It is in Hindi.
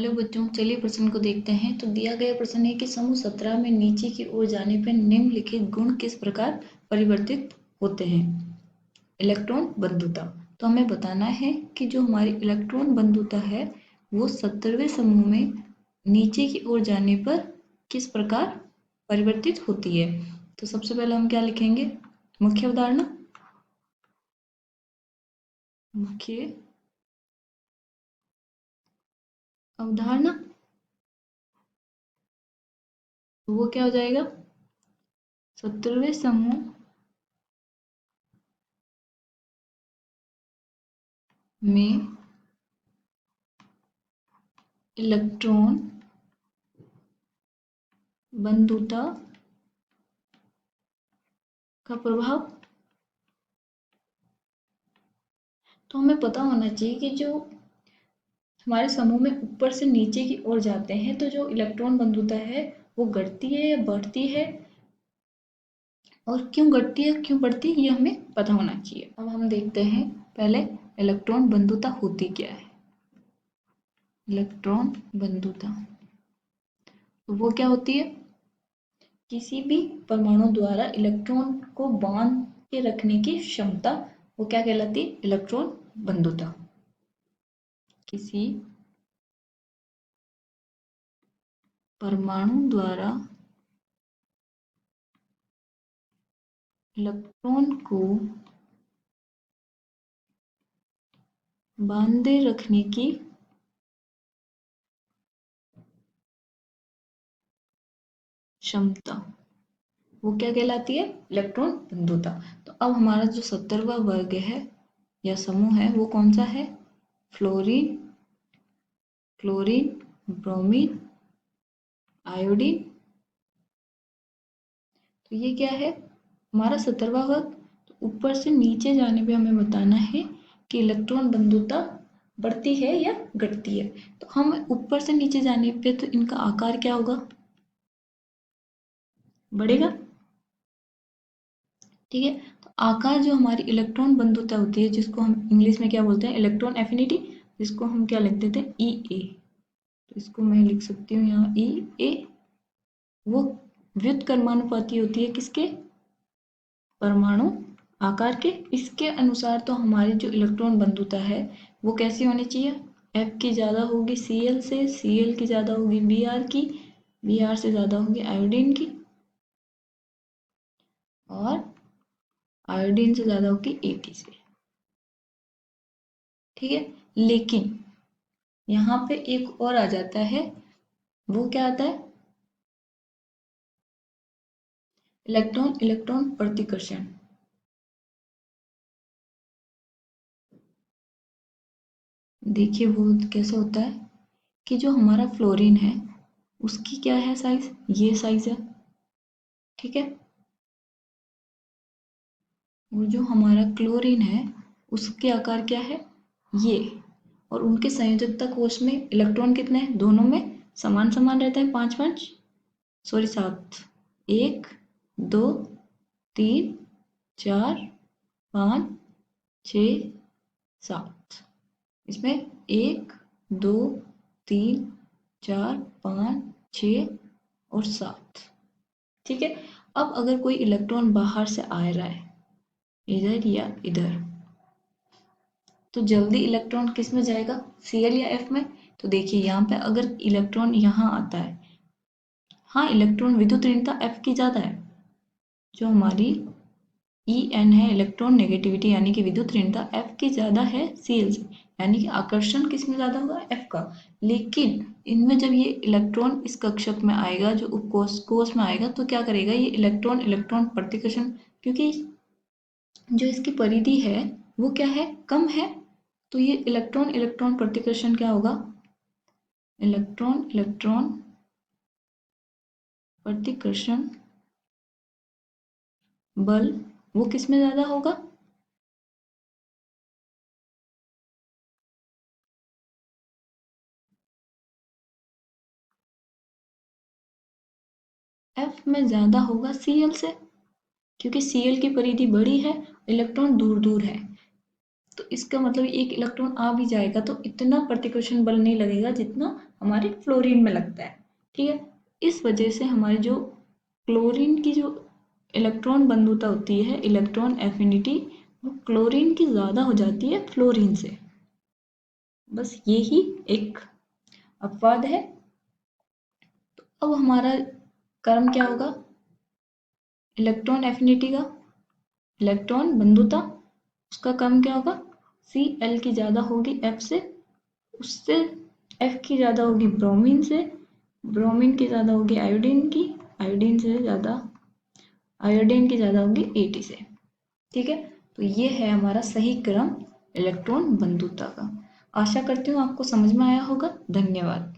हेलो बच्चों, चलिए प्रश्न को देखते हैं। तो दिया गया प्रश्न है कि समूह 17 में नीचे की ओर जाने पर निम्नलिखित गुण किस प्रकार परिवर्तित होते हैं। इलेक्ट्रॉन बंधुता। तो हमें बताना है कि जो हमारी इलेक्ट्रॉन बंधुता है वो 17वें समूह में नीचे की ओर जाने पर किस प्रकार परिवर्तित होती है। तो सबसे पहले हम क्या लिखेंगे, मुख्य अवधारणा। मुख्य अवधारणा, तो वो क्या हो जाएगा, 17वें समूह में इलेक्ट्रॉन बंधुता का प्रभाव। तो हमें पता होना चाहिए कि जो हमारे समूह में ऊपर से नीचे की ओर जाते हैं तो जो इलेक्ट्रॉन बंधुता है वो घटती है या बढ़ती है, और क्यों घटती है क्यों बढ़ती है ये हमें पता होना चाहिए। अब हम देखते हैं पहले इलेक्ट्रॉन बंधुता होती क्या है। इलेक्ट्रॉन बंधुता तो वो क्या होती है, किसी भी परमाणु द्वारा इलेक्ट्रॉन को बांध के रखने की क्षमता, वो क्या कहलाती है, इलेक्ट्रॉन बंधुता। किसी परमाणु द्वारा इलेक्ट्रॉन को बांधे रखने की क्षमता, वो क्या कहलाती है, इलेक्ट्रॉन बंधुता। तो अब हमारा जो 17वां वर्ग है या समूह है वो कौन सा है, फ्लोरीन, क्लोरीन, ब्रोमीन, आयोडीन। तो ये क्या है हमारा 17वां वर्ग। तो ऊपर से नीचे जाने पे हमें बताना है कि इलेक्ट्रॉन बंधुता बढ़ती है या घटती है। तो हम ऊपर से नीचे जाने पे तो इनका आकार क्या होगा, बढ़ेगा। ठीक है, तो आकार जो हमारी इलेक्ट्रॉन बंधुता होती है जिसको हम इंग्लिश में क्या बोलते हैं, इलेक्ट्रॉन एफिनिटी, जिसको हम क्या लिख देते हैं, ई ए। तो इसको मैं लिख सकती हूँ यहाँ ई ए। वो व्युत्क्रमानुपाती होती है किसके, परमाणु आकार के। इसके अनुसार तो हमारी जो इलेक्ट्रॉन बंधुता है वो कैसी होनी चाहिए, एफ की ज़्यादा होगी सी एल से, सी एल की ज़्यादा होगी बी आर की, बी आर से ज़्यादा होगी आयोडीन की, और आयोडीन से ज़्यादा होगी एटी से। ठीक है, लेकिन यहाँ पे एक और आ जाता है, वो क्या आता है, इलेक्ट्रॉन इलेक्ट्रॉन प्रतिकर्षण। देखिए वो कैसे होता है कि जो हमारा फ्लोरीन है उसकी क्या है साइज, ये साइज है। ठीक है, और जो हमारा क्लोरीन है उसके आकार क्या है, ये। और उनके संयोजकता कोष में इलेक्ट्रॉन कितने हैं, दोनों में समान समान रहते हैं, पांच पांच, सॉरी सात, एक, दो, तीन, चार, पाँच, छ, सात। इसमें एक, दो, तीन, चार, पाँच, छ और सात। ठीक है, अब अगर कोई इलेक्ट्रॉन बाहर से आ रहा है इधर या इधर, तो जल्दी इलेक्ट्रॉन किस में जाएगा, Cl या F में। तो देखिए यहाँ पे अगर इलेक्ट्रॉन यहाँ आता है, हाँ इलेक्ट्रॉन विद्युत ऋणता F की ज़्यादा है, जो हमारी En है इलेक्ट्रॉन नेगेटिविटी यानी कि विद्युत ऋणता F की ज़्यादा है Cl से, यानी कि आकर्षण किस में ज़्यादा होगा, F का। लेकिन इनमें जब ये इलेक्ट्रॉन इस कक्षक में आएगा, जो उपकोष कोष में आएगा, तो क्या करेगा ये इलेक्ट्रॉन इलेक्ट्रॉन प्रतिकर्षण, क्योंकि जो इसकी परिधि है वो क्या है, कम है। तो ये इलेक्ट्रॉन इलेक्ट्रॉन प्रतिकर्षण क्या होगा, इलेक्ट्रॉन इलेक्ट्रॉन प्रतिकर्षण बल वो किस में ज्यादा होगा, F में ज्यादा होगा Cl से, क्योंकि Cl की परिधि बड़ी है, इलेक्ट्रॉन दूर दूर है। तो इसका मतलब एक इलेक्ट्रॉन आ भी जाएगा तो इतना प्रतिकर्षण बल नहीं लगेगा जितना हमारे फ्लोरीन में लगता है। ठीक है, इस वजह से हमारे जो क्लोरीन की जो इलेक्ट्रॉन बंधुता होती है, इलेक्ट्रॉन एफिनिटी, वो क्लोरीन की ज़्यादा हो जाती है फ्लोरीन से। बस ये ही एक अपवाद है। तो अब हमारा क्रम क्या होगा, इलेक्ट्रॉन एफिनिटी का, इलेक्ट्रॉन बंधुता, उसका क्रम क्या होगा, Cl की ज़्यादा होगी F से, उससे F की ज़्यादा होगी ब्रोमीन से, ब्रोमीन की ज़्यादा होगी आयोडीन की, आयोडीन से ज़्यादा, आयोडीन की ज़्यादा होगी At से। ठीक है, तो ये है हमारा सही क्रम इलेक्ट्रॉन बंधुता का। आशा करती हूँ आपको समझ में आया होगा। धन्यवाद।